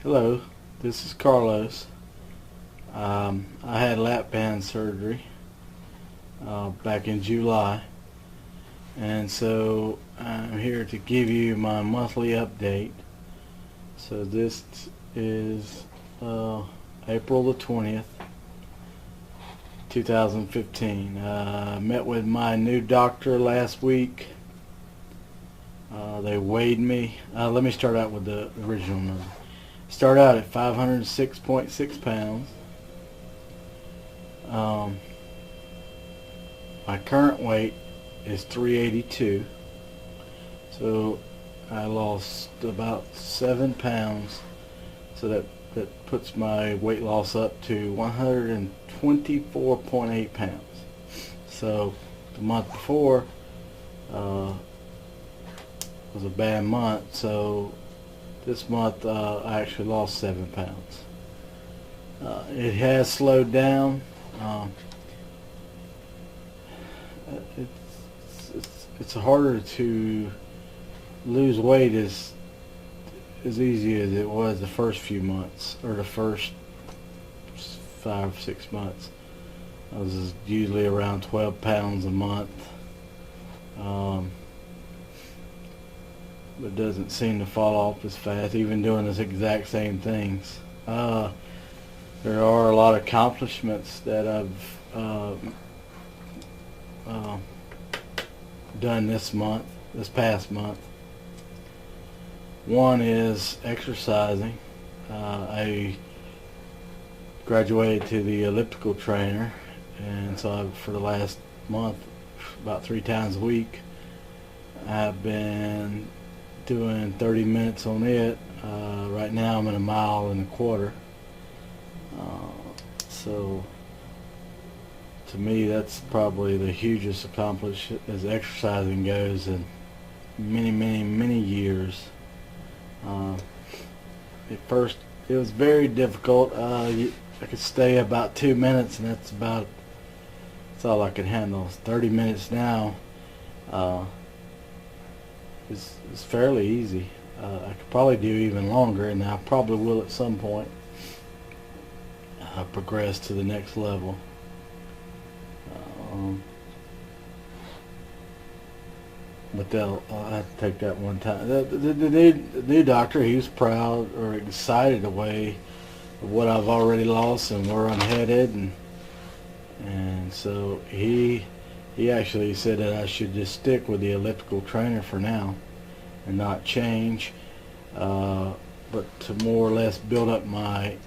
Hello, this is Carlos. I had Lapband surgery back in July, and so I'm here to give you my monthly update. So this is April the 20th, 2015. Met with my new doctor last week. They weighed me. Let me start out with the original number. Start out at 506.6 pounds. My current weight is 382. So I lost about 7 pounds. So that puts my weight loss up to 124.8 pounds. So the month before was a bad month. So this month I actually lost 7 pounds. It has slowed down. It's harder to lose weight as easy as it was the first few months, or the first 5-6 months. I was usually around 12 pounds a month. But doesn't seem to fall off as fast, even doing the exact same things. There are a lot of accomplishments that I've done this past month. One is exercising. I graduated to the elliptical trainer, and so for the last month, about 3 times a week, I've been doing 30 minutes on it. Right now I'm at 1.25 miles. So to me, that's probably the hugest accomplishment as exercising goes in many years. At first it was very difficult. I could stay about 2 minutes, and that's all I could handle. 30 minutes now is fairly easy. I could probably do even longer, and I probably will at some point progress to the next level. But I'll have to take that one time. The new doctor, he was proud or excited away of what I've already lost and where I'm headed, and so he actually said that I should just stick with the elliptical trainer for now and not change, but to more or less build up my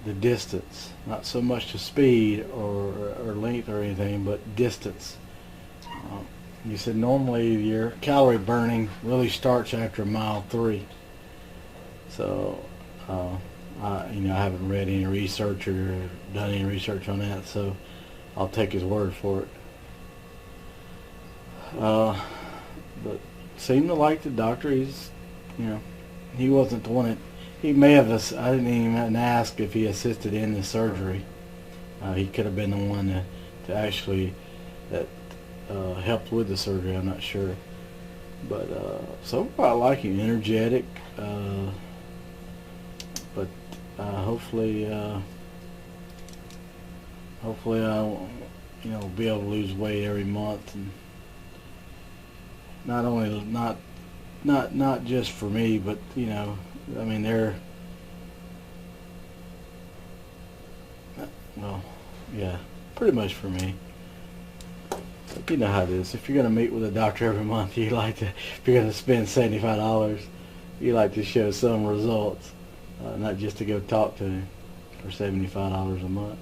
the distance, not so much to speed or length or anything, but distance. You said normally your calorie burning really starts after 3 miles. So I haven't read any research or done any research on that, so I'll take his word for it. But seemed to like the doctor. He wasn't the one that, he may have, I didn't even ask if he assisted in the surgery. He could have been the one to actually helped with the surgery. I'm not sure, but so far I like him. Energetic, but hopefully I'll be able to lose weight every month, and not only not just for me, but I mean, pretty much for me. You know how it is. If you're going to meet with a doctor every month, if you're going to spend $75, you like to show some results, not just to go talk to him for $75 a month.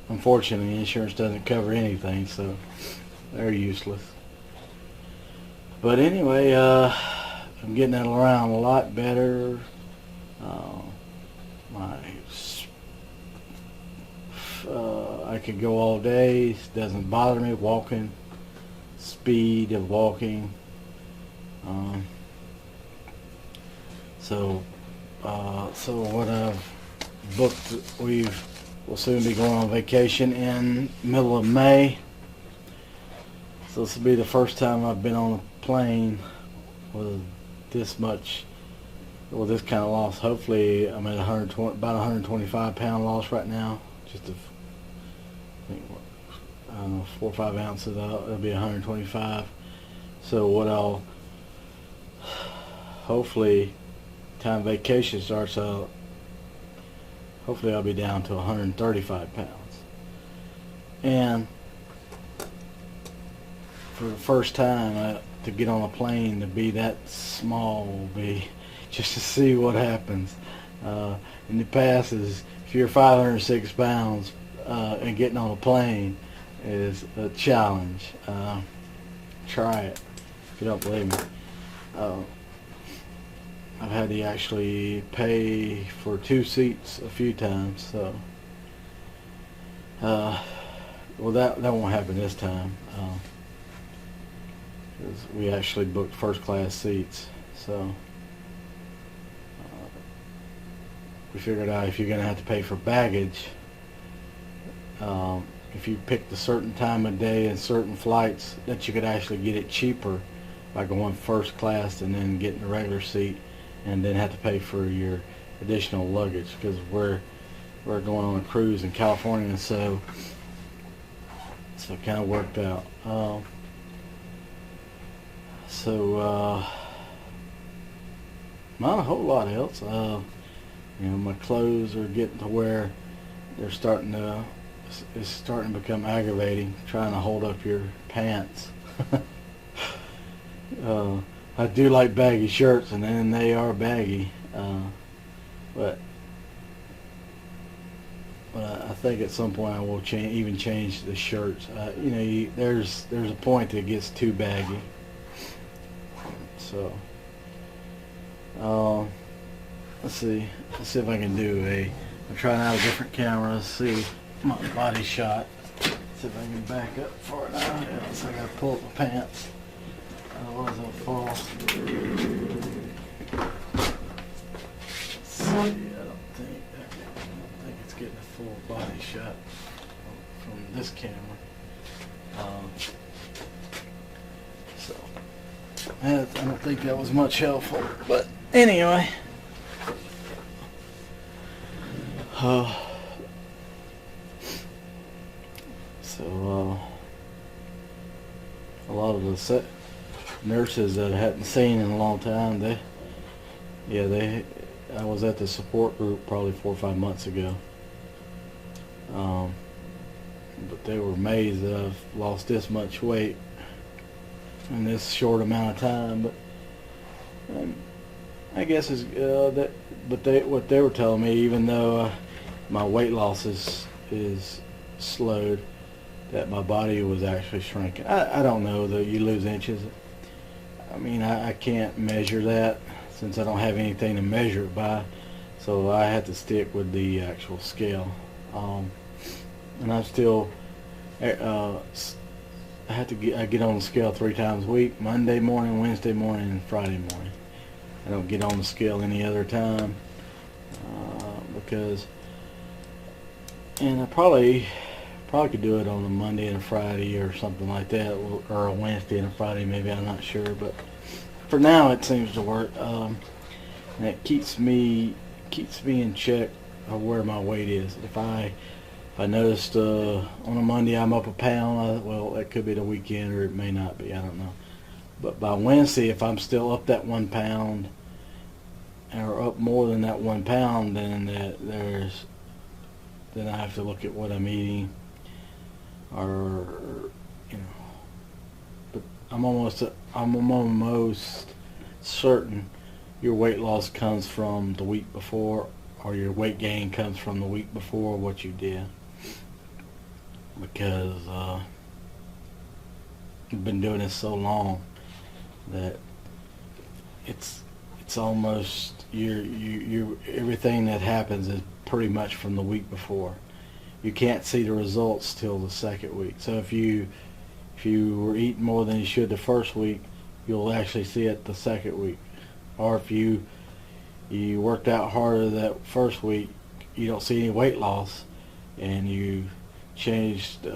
Unfortunately, insurance doesn't cover anything, so they're useless. But anyway, I'm getting that around a lot better. I could go all day. It doesn't bother me walking. Speed of walking. So what I've booked, we'll soon be going on vacation in middle of May. So this will be the first time I've been on a plane with this much, well, this kind of loss. Hopefully, I'm at 120, about 125 pound loss right now. Just I think, I don't know, 4 or 5 ounces. It'll be 125. So what I'll hopefully, time vacation starts out. Hopefully, I'll be down to 135 pounds. And for the first time, to get on a plane to be that small will be just to see what happens. In the past, is if you're 506 pounds and getting on a plane is a challenge. Try it if you don't believe me. I've had to actually pay for 2 seats a few times, so well, that won't happen this time. We actually booked first class seats, so we figured out if you're going to have to pay for baggage, if you picked a certain time of day and certain flights, that you could actually get it cheaper by going first class and then getting a regular seat, and then have to pay for your additional luggage, because we're going on a cruise in California, so it kind of worked out. Not a whole lot else. My clothes are getting to where it's starting to become aggravating, trying to hold up your pants. I do like baggy shirts, and then they are baggy, but I think at some point I will change the shirts. There's a point that it gets too baggy. So let's see if I can do I'm trying out a different camera. Let's see my body shot. See if I can back up for it now. So I gotta pull up my pants. Otherwise I'll fall. Let's see, I don't think it's getting a full body shot from this camera. So I don't think that was much helpful, but anyway. A lot of the nurses that I hadn't seen in a long time, I was at the support group probably 4 or 5 months ago. But they were amazed that I've lost this much weight in this short amount of time. But I guess it's what they were telling me, even though my weight loss is slowed, that my body was actually shrinking. I don't know that you lose inches. I mean, I can't measure that since I don't have anything to measure it by, so I had to stick with the actual scale. And I still I get on the scale 3 times a week: Monday morning, Wednesday morning, and Friday morning. I don't get on the scale any other time and I probably could do it on a Monday and a Friday or something like that, or a Wednesday and a Friday maybe, I'm not sure, but for now it seems to work, and it keeps me in check of where my weight is. If I noticed on a Monday I'm up a pound, well, that could be the weekend, or it may not be, I don't know. But by Wednesday, if I'm still up that 1 pound, or up more than that 1 pound, then I have to look at what I'm eating, or But I'm almost certain your weight loss comes from the week before, or your weight gain comes from the week before what you did, because you've been doing this so long that it's almost you everything that happens is pretty much from the week before. You can't see the results till the second week. So if you were eating more than you should the first week, you'll actually see it the second week. Or if you worked out harder that first week, you don't see any weight loss, and you changed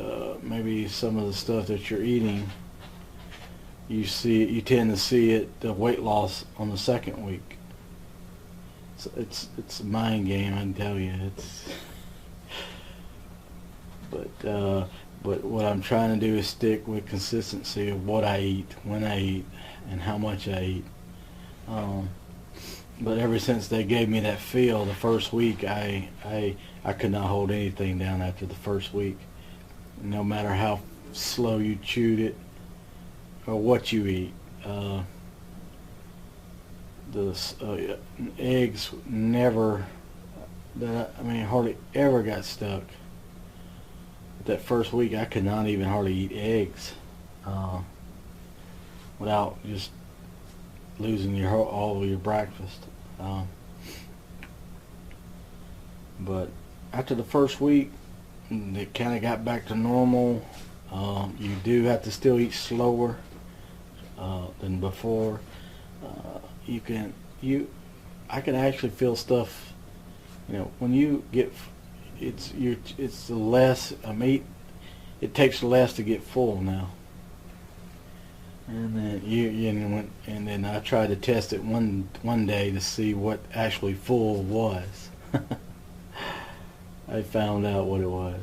maybe some of the stuff that you're eating you tend to see it, the weight loss on the second week. So it's a mind game, I can tell you. But what I'm trying to do is stick with consistency of what I eat, when I eat, and how much I eat. But ever since they gave me that feel the first week, I could not hold anything down after the first week, no matter how slow you chewed it or what you eat. The eggs never, hardly ever got stuck. That first week, I could not even hardly eat eggs without just losing all of your breakfast. But after the first week, it kind of got back to normal. You do have to still eat slower than before. I can actually feel stuff. When you get, it's less meat. It takes less to get full now. And then and then I tried to test it one day to see what actually full was. I found out what it was.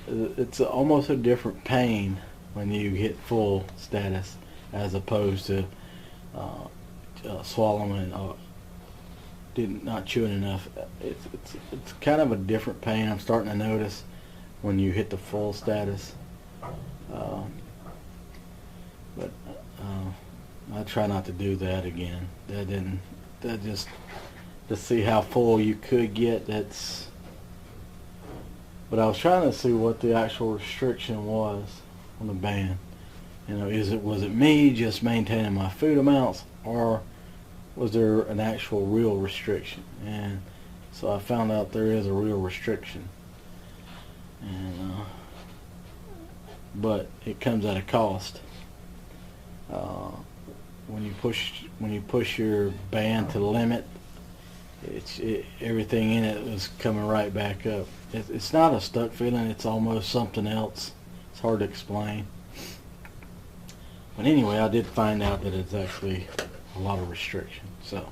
It's almost a different pain when you hit full status as opposed to swallowing not chewing enough. It's kind of a different pain I'm starting to notice when you hit the full status. But I try not to do that again. That just to see how full you could get. But I was trying to see what the actual restriction was on the band. Was it me just maintaining my food amounts, or was there an actual real restriction? And so I found out there is a real restriction, and but it comes at a cost. When you push your band to the limit, everything in it was coming right back up. It's not a stuck feeling. It's almost something else. It's hard to explain. But anyway, I did find out that it's actually a lot of restriction. So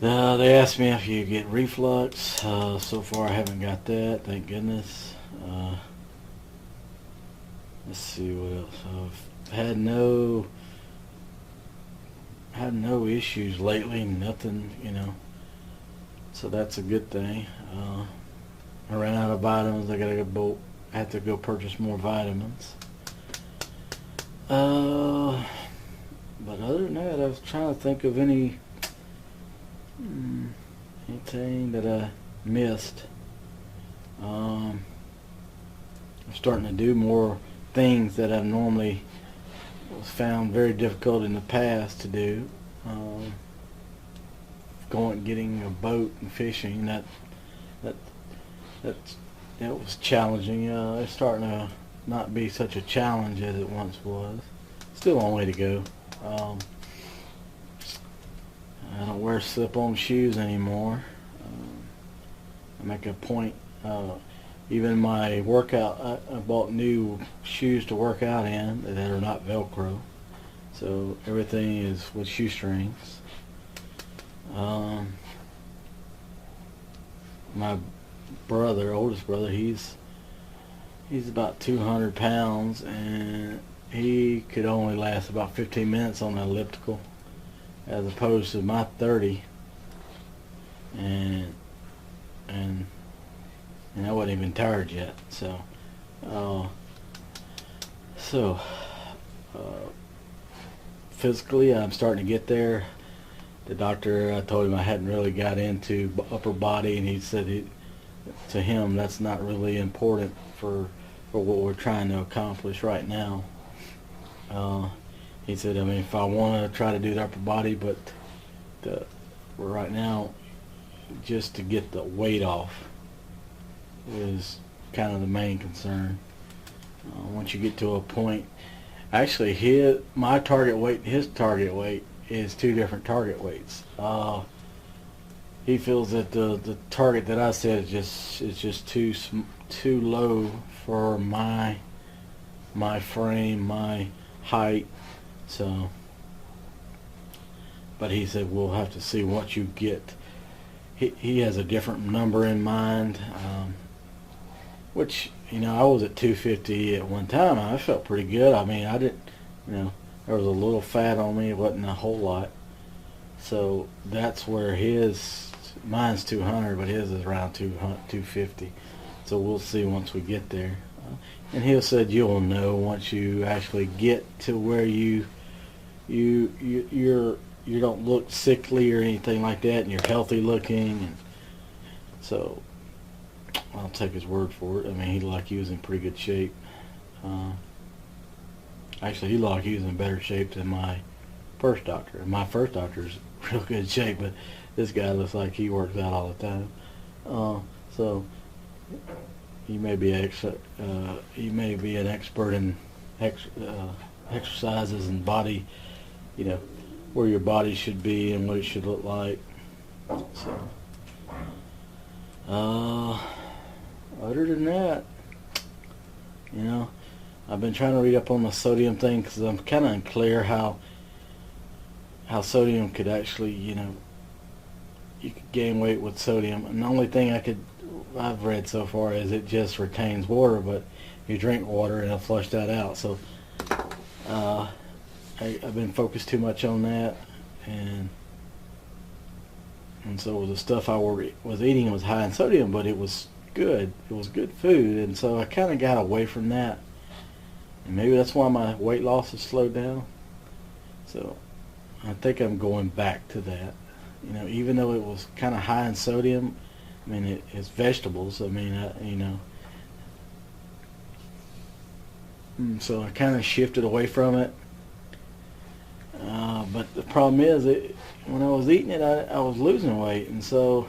they asked me if you get reflux. So far, I haven't got that. Thank goodness. Let's see what else. I've had no issues lately. Nothing, So that's a good thing. I ran out of vitamins. I have to go purchase more vitamins. But other than that, I was trying to think of anything that I missed. I'm starting to do more things that I've normally found very difficult in the past to do. Getting a boat and fishing, that was challenging. It's starting to not be such a challenge as it once was. Still a long way to go. I don't wear slip-on shoes anymore. I make a point. Even my workout, I bought new shoes to work out in that are not Velcro. So everything is with shoestrings. My oldest brother, he's about 200 pounds, and he could only last about 15 minutes on the elliptical, as opposed to my 30. And I wasn't even tired yet. So physically, I'm starting to get there. The doctor, I told him I hadn't really got into upper body, and he said to him that's not really important for what we're trying to accomplish right now. He said, if I want to try to do the upper body, but right now, just to get the weight off is kind of the main concern. Once you get to a point, actually my target weight and his target weight is two different target weights. He feels that the target that I said is just too low for my my frame, my height. So, but he said we'll have to see what you get. He has a different number in mind, which, you know, I was at 250 at one time. I felt pretty good. I mean, I didn't, you know, there was a little fat on me. It wasn't a whole lot. So that's where mine's 200, but his is around 250. So we'll see once we get there. And he said you'll know once you actually get to where you don't look sickly or anything like that, and you're healthy looking. And so I'll take his word for it. I mean, he looked like he was in pretty good shape. Actually, he looked like he was in better shape than my first doctor. My first doctor's real good shape, but this guy looks like he works out all the time. So he may be an expert in exercises and body, you know, where your body should be and what it should look like. So, other than that, you know, I've been trying to read up on the sodium thing because I'm kind of unclear how sodium could actually, you know, you could gain weight with sodium. And the only thing I've read so far is it just retains water, but you drink water and it'll flush that out. So I've been focused too much on that, and so the stuff I was eating was high in sodium, but it was good. It was good food, and so I kind of got away from that. And maybe that's why my weight loss has slowed down. So I think I'm going back to that. You know, even though it was kind of high in sodium, I mean, it's vegetables. I mean, you know. So I kind of shifted away from it. But the problem is, when I was eating it, I was losing weight. And so,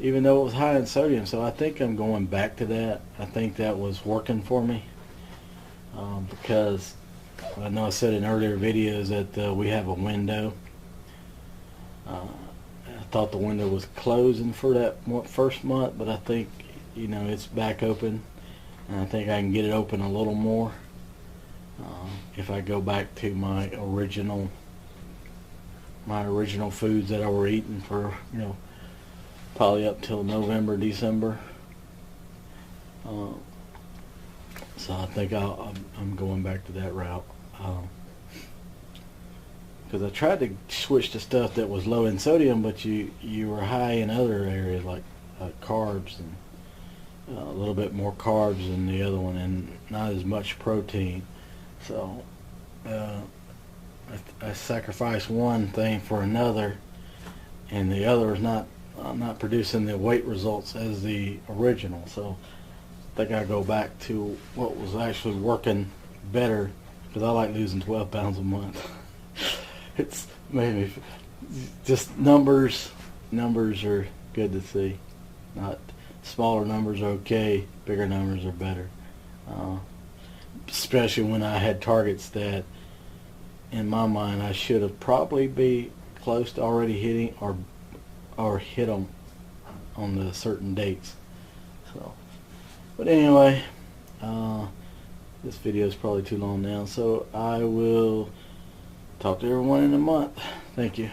even though it was high in sodium, so I think I'm going back to that. I think that was working for me. Because I know I said in earlier videos that we have a window. I thought the window was closing for that first month, but I think, you know, it's back open, and I think I can get it open a little more if I go back to my original foods that I were eating for, you know, probably up till November, December. So I think I'm going back to that route. Because I tried to switch to stuff that was low in sodium, but you were high in other areas like carbs, and a little bit more carbs than the other one, and not as much protein. So I sacrificed one thing for another, and the other is not producing the weight results as the original. So I think I go back to what was actually working better, because I like losing 12 pounds a month. It's maybe just numbers are good to see. Not smaller numbers are okay, bigger numbers are better. Especially when I had targets that, in my mind, I should have probably be close to already hitting or hit them on the certain dates. So, but anyway, this video is probably too long now, so I will talk to everyone in a month. Thank you.